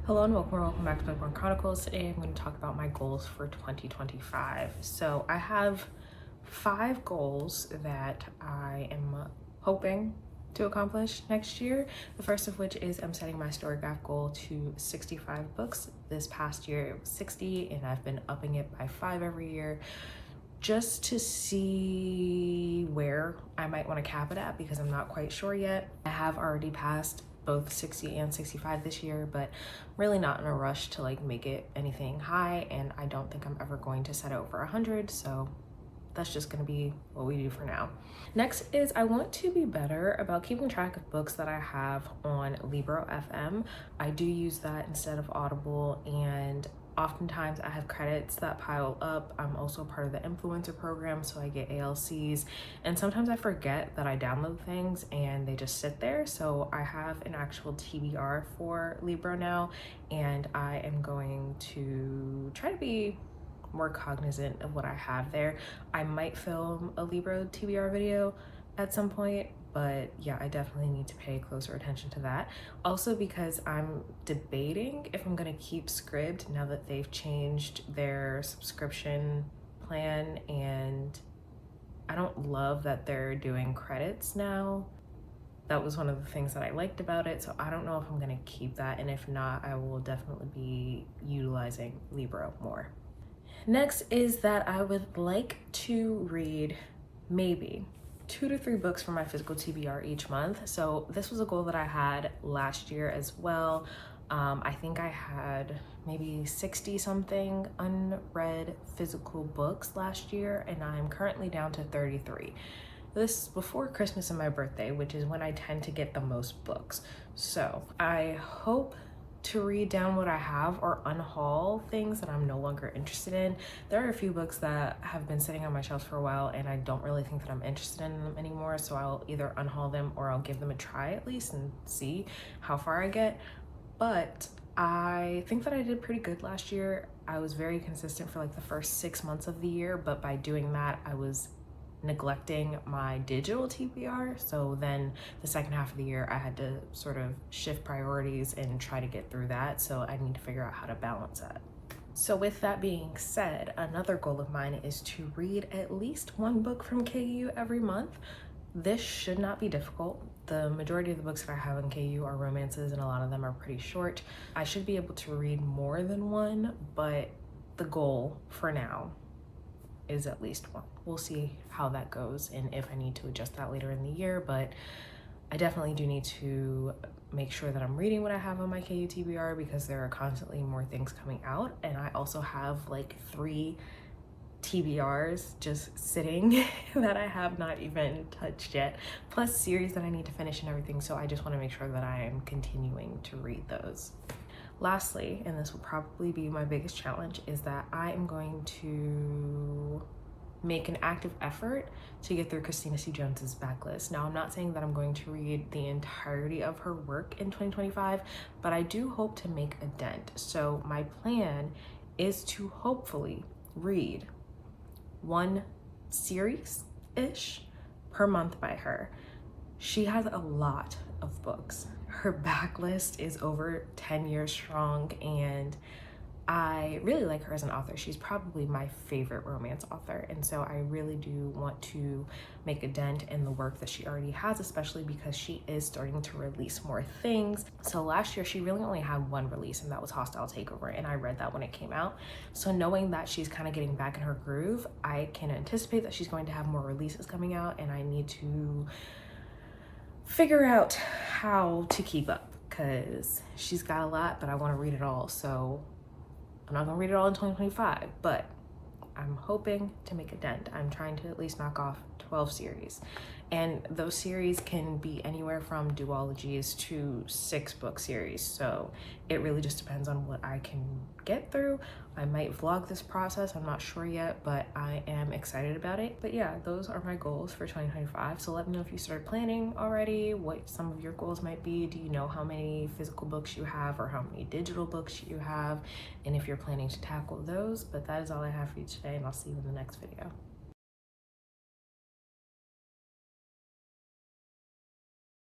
Hello and welcome back to Bookmark Chronicles. Today I'm going to talk about my goals for 2025. So I have 5 goals that I am hoping to accomplish next year. The first of which is I'm setting my StoryGraph goal to 65 books. This past year it was 60 and I've been upping it by 5 every year just to see where I might want to cap it at because I'm not quite sure yet. I have already passed both 60 and 65 this year, but really not in a rush to like make it anything high, and I don't think I'm ever going to set it over 100, so that's just gonna be what we do for now. Next is I want to be better about keeping track of books that I have on Libro FM. I do use that instead of Audible, and oftentimes I have credits that pile up. I'm also part of the influencer program, so I get ALCs, and sometimes I forget that I download things and they just sit there. So I have an actual TBR for Libro now, and I am going to try to be more cognizant of what I have there. I might film a Libro TBR video at some point, but yeah, I definitely need to pay closer attention to that. Also because I'm debating if I'm gonna keep Scribd now that they've changed their subscription plan, and I don't love that they're doing credits now. That was one of the things that I liked about it, so I don't know if I'm gonna keep that, and if not, I will definitely be utilizing Libro more. Next is that I would like to read maybe 2 to 3 books for my physical TBR each month. So this was a goal that I had last year as well. I think I had maybe 60 something unread physical books last year, and I'm currently down to 33. This is before Christmas and my birthday, which is when I tend to get the most books. So I hope to read down what I have or unhaul things that I'm no longer interested in. There are a few books that have been sitting on my shelves for a while and I don't really think that I'm interested in them anymore, so I'll either unhaul them or I'll give them a try at least and see how far I get. But I think that I did pretty good last year. I was very consistent for like the first 6 months of the year, but by doing that I was neglecting my digital TBR. So then the second half of the year I had to sort of shift priorities and try to get through that. So I need to figure out how to balance that. So with that being said, another goal of mine is to read at least 1 book from KU every month. This should not be difficult. The majority of the books that I have in KU are romances and a lot of them are pretty short. I should be able to read more than 1, but the goal for now is at least 1. We'll see how that goes and if I need to adjust that later in the year, but I definitely do need to make sure that I'm reading what I have on my KU TBR because there are constantly more things coming out, and I also have like 3 TBRs just sitting that I have not even touched yet, plus series that I need to finish and everything, so I just want to make sure that I am continuing to read those. Lastly, and this will probably be my biggest challenge, is that I am going to make an active effort to get through Christina C. Jones's backlist. Now, I'm not saying that I'm going to read the entirety of her work in 2025, but I do hope to make a dent. So my plan is to hopefully read 1 series-ish per month by her. She has a lot of books. Her backlist is over 10 years strong, and I really like her as an author. She's probably my favorite romance author, and so I really do want to make a dent in the work that she already has, especially because she is starting to release more things. So last year she really only had 1 release, and that was Hostile Takeover, and I read that when it came out. So knowing that she's kind of getting back in her groove, I can anticipate that she's going to have more releases coming out, and I need to figure out how to keep up because she's got a lot, but I want to read it all. So I'm not gonna read it all in 2025, but I'm hoping to make a dent. I'm trying to at least knock off 12 series. And those series can be anywhere from duologies to 6-book series. So it really just depends on what I can get through. I might vlog this process, I'm not sure yet, but I am excited about it. But yeah, those are my goals for 2025. So let me know if you started planning already, what some of your goals might be. Do you know how many physical books you have or how many digital books you have? And if you're planning to tackle those. But that is all I have for you today, and I'll see you in the next video.